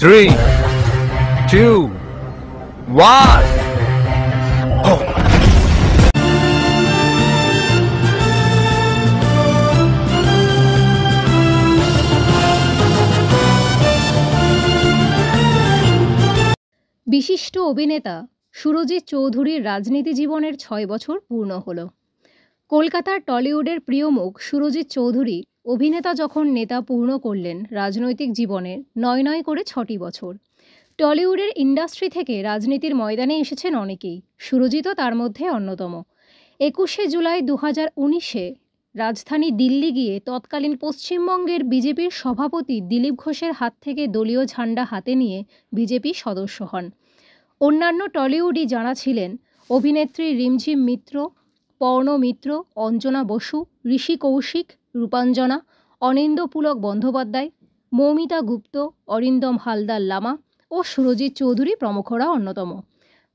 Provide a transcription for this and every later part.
3, 2, 1. বিশিষ্ট অভিনেতা সুরজিৎ চৌধুরীর রাজনীতি জীবনের 6 বছর পূর্ণ হলো। কলকাতার টলিউডের প্রিয় মুখ সুরজিৎ চৌধুরী অভিনেতা যখন নেতা পূর্ণ করলেন রাজনৈতিক জীবনের 9 করে 6টি বছর। টলিউডের ইন্ডাস্ট্রি থেকে রাজনীতির ময়দানে এসেছেন অনেকেই, সুরজিৎও তার মধ্যে অন্যতম। 21শে জুলাই 2019-এ রাজধানী দিল্লি গিয়ে তৎকালীন পশ্চিমবঙ্গের বিজেপির সভাপতি দিলীপ ঘোষের হাত থেকে দলীয় ঝান্ডা হাতে নিয়ে বিজেপি সদস্য হন। অন্যান্য টলিউডি যাঁরা ছিলেন অভিনেত্রী রিমঝিম মিত্র, পর্ণ মিত্র, অঞ্জনা বসু, ঋষি কৌশিক, রূপাঞ্জনা, অনিন্দ্য পুলক বন্দ্যোপাধ্যায়, মৌমিতা গুপ্ত, অরিন্দম হালদার লামা ও সুরজিৎ চৌধুরী প্রমুখরা অন্যতম।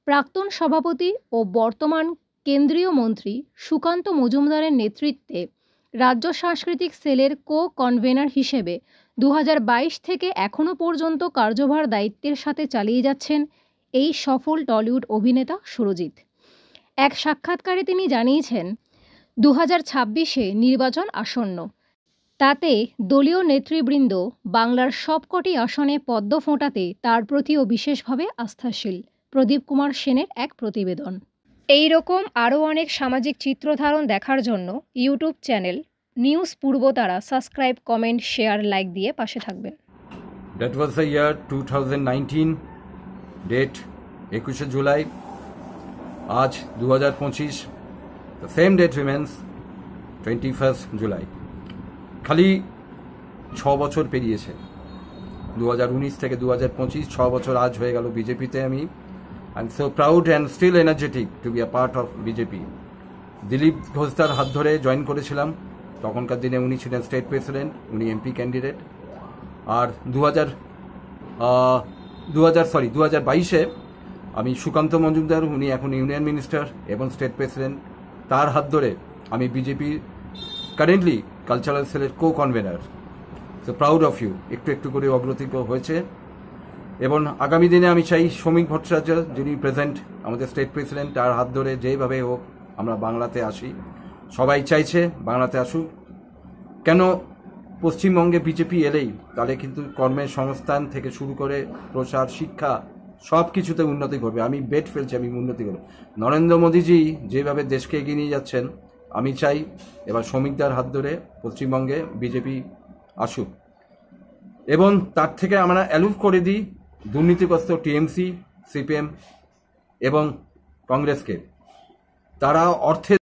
প্রাক্তন সভাপতি ও বর্তমান কেন্দ্রীয় মন্ত্রী সুকান্ত মজুমদারের নেতৃত্বে রাজ্য সাংস্কৃতিক সেলের কনভেনার হিসেবে 2022 থেকে এখনও পর্যন্ত কার্যভার দায়িত্বের সাথে চালিয়ে যাচ্ছেন এই সফল টলিউড অভিনেতা সুরজিৎ। এক সাক্ষাৎকারে তিনি জানিয়েছেন, 2026-এ নির্বাচন আসন্ন, তাতে দলীয় নেতৃবৃন্দ বাংলার সবকটি আসনে পদ্ম ফোঁটাতে তার প্রতিও বিশেষভাবে আস্থাশীল। প্রদীপ কুমার সেনের এক প্রতিবেদন। এই রকম আরও অনেক সামাজিক চিত্রধারণ দেখার জন্য YouTube channel news Purbatara subscribe, comment, share, like দিয়ে পাশে থাকবেন। That was the year 2019, date 21শে July. আজ 2025, the same date remains 21st July। খালি 6 বছর পেরিয়েছে, 2019 থেকে 2025, 6 বছর আজ হয়ে গেল বিজেপিতে। I'm so proud and still energetic to be a part of BJP। Dilip ঘোষদার হাত ধরে জয়েন করেছিলাম, তখনকার দিনে উনি ছিলেন স্টেট প্রেসিডেন্ট, উনি এমপি ক্যান্ডিডেট। আর 2022-এ আমি সুকান্ত মজুমদার, উনি এখন ইউনিয়ন মিনিস্টার এবং স্টেট প্রেসিডেন্ট, তার হাত ধরে আমি বিজেপি কারেন্টলি কালচারাল সেলের convener. So proud of you. একটু একটু করে অগ্রগতি হয়েছে এবং আগামী দিনে আমি চাই শ্রমিক ভট্টাচার্য, যিনি প্রেজেন্ট আমাদের স্টেট প্রেসিডেন্ট, তার হাত ধরে যেভাবে হোক আমরা বাংলাতে আসি। সবাই চাইছে বাংলাতে আসুক। কেন? পশ্চিমবঙ্গে বিজেপি এলেই তাহলে কিন্তু কর্মের সংস্থান থেকে শুরু করে প্রচার, শিক্ষা, সব কিছুতে উন্নতি করবে। আমি বেট ফেলছি, আমি উন্নতি করব। নরেন্দ্র মোদীজি যেভাবে দেশকে এগিয়ে নিয়ে যাচ্ছেন, আমি চাই এবার শ্রমিকদের হাত ধরে পশ্চিমবঙ্গে বিজেপি আসুক এবং তার থেকে আমরা অ্যালুভ করে দিই দুর্নীতিগ্রস্ত টিএমসি, সিপিএম এবং কংগ্রেসকে। তারা অর্থের